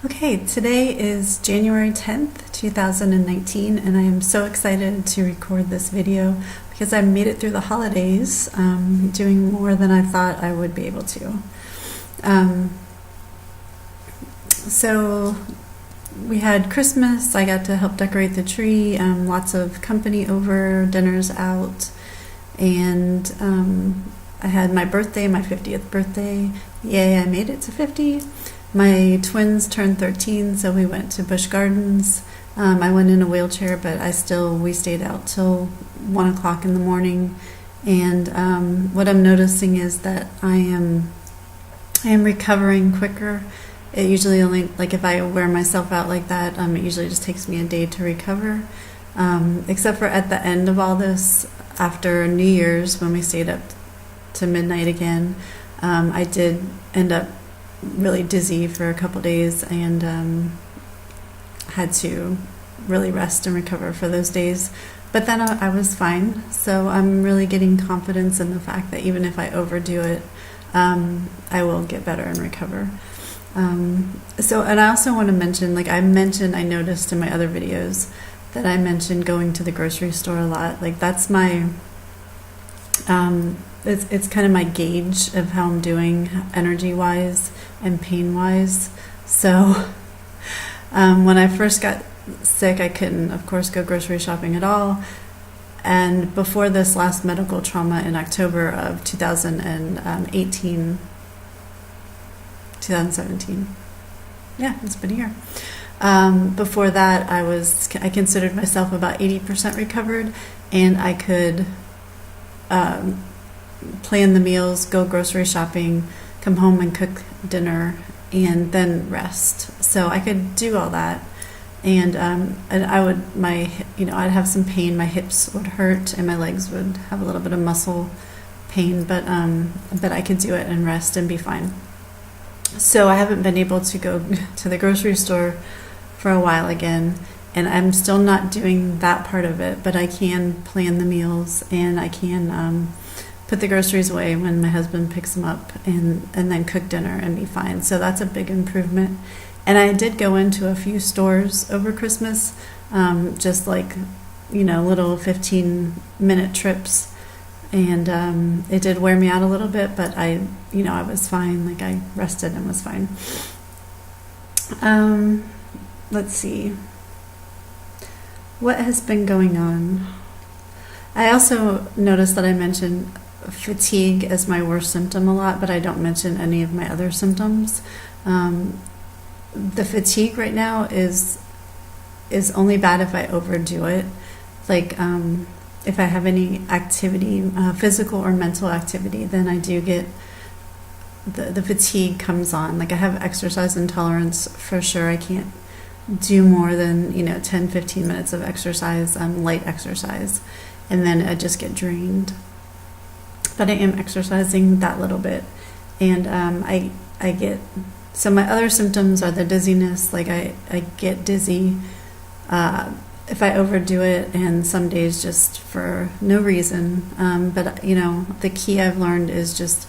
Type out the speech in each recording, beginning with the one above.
Okay, today is January 10th, 2019, and I am so excited to record this video because I made it through the holidays, doing more than I thought I would be able to. So we had Christmas, I got to help decorate the tree, lots of company over, dinners out, and I had my birthday, my 50th birthday. Yay, I made it to 50. My twins turned 13, so we went to Busch Gardens. I went in a wheelchair, but we stayed out till 1 o'clock in the morning. And what I'm noticing is that I am recovering quicker. It usually only, like if I wear myself out like that, it usually just takes me a day to recover. Except for at the end of all this, after New Year's, when we stayed up to midnight again, I did end up really dizzy for a couple days and had to really rest and recover for those days. But then I was fine, so I'm really getting confidence in the fact that even if I overdo it, I will get better and recover. And I also want to mention, I noticed in my other videos that I mentioned going to the grocery store a lot. Like that's my it's kind of my gauge of how I'm doing energy-wise and pain-wise. So when I first got sick, I couldn't, of course, go grocery shopping at all. And before this last medical trauma in October of 2017, yeah, it's been a year. Before that, I considered myself about 80% recovered, and I could plan the meals, go grocery shopping, come home and cook dinner, and then rest. So I could do all that, and I'd have some pain. My hips would hurt, and my legs would have a little bit of muscle pain, but I could do it and rest and be fine. So I haven't been able to go to the grocery store for a while again, and I'm still not doing that part of it, but I can plan the meals, and I can put the groceries away when my husband picks them up, and then cook dinner and be fine. So that's a big improvement. And I did go into a few stores over Christmas, just little 15-minute trips, and it did wear me out a little bit, but I was fine. I rested and was fine. Let's see. What has been going on? I also noticed that I mentioned fatigue as my worst symptom a lot, but I don't mention any of my other symptoms. The fatigue right now is only bad if I overdo it. If I have any activity, physical or mental activity, then I do get the fatigue comes on. I have exercise intolerance for sure. I can't do more than 10-15 minutes of exercise, light exercise, and then I just get drained. But I am exercising that little bit, and I get, so my other symptoms are the dizziness. I get dizzy if I overdo it, and some days just for no reason. But the key I've learned is just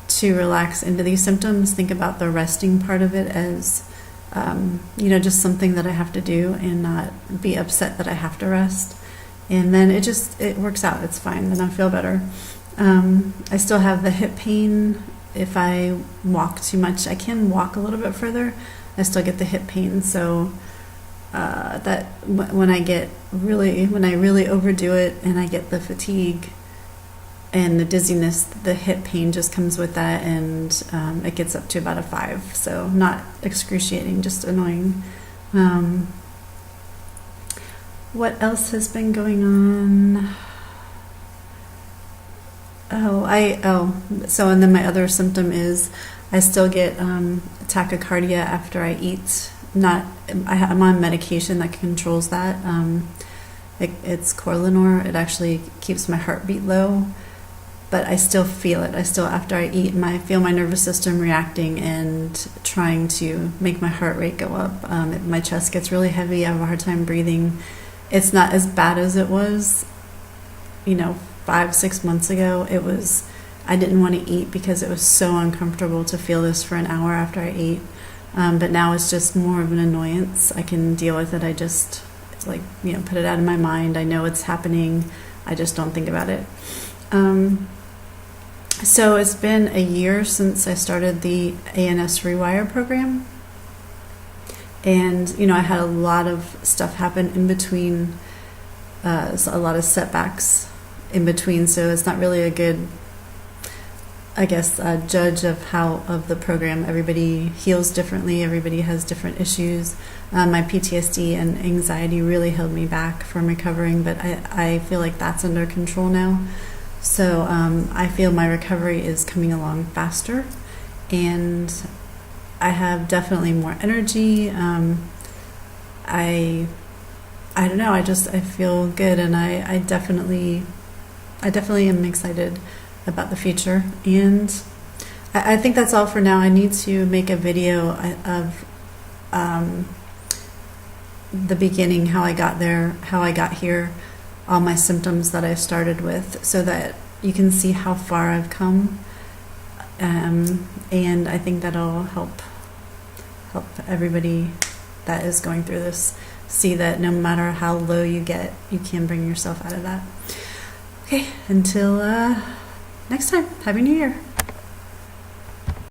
to relax into these symptoms. Think about the resting part of it as just something that I have to do, and not be upset that I have to rest. And then it works out. It's fine. Then I feel better. I still have the hip pain. If I walk too much, I can walk a little bit further. I still get the hip pain. So that when I really overdo it, and I get the fatigue and the dizziness, the hip pain just comes with that, and it gets up to about a 5. So not excruciating, just annoying. What else has been going on? So and then my other symptom is I still get tachycardia after I eat. I'm on medication that controls that. It's Corlinor. It actually keeps my heartbeat low, but I still feel it. After I eat, I feel my nervous system reacting and trying to make my heart rate go up. My chest gets really heavy. I have a hard time breathing. It's not as bad as it was, 5-6 months ago. I didn't want to eat because it was so uncomfortable to feel this for an hour after I ate. But now it's just more of an annoyance. I can deal with it. I just like, put it out of my mind. I know it's happening. I just don't think about it. So it's been a year since I started the ANS Rewire program. And, I had a lot of stuff happen in between, so a lot of setbacks in between. So it's not really a good, I guess, judge of the program. Everybody heals differently. Everybody has different issues. My PTSD and anxiety really held me back from recovering, but I feel like that's under control now. So I feel my recovery is coming along faster, and I have definitely more energy. I don't know. I feel good, and I definitely am excited about the future. And I think that's all for now. I need to make a video of the beginning, how I got there, how I got here, all my symptoms that I started with, so that you can see how far I've come. And I think that'll help everybody that is going through this see that no matter how low you get, you can bring yourself out of that. Okay, until next time, Happy New Year.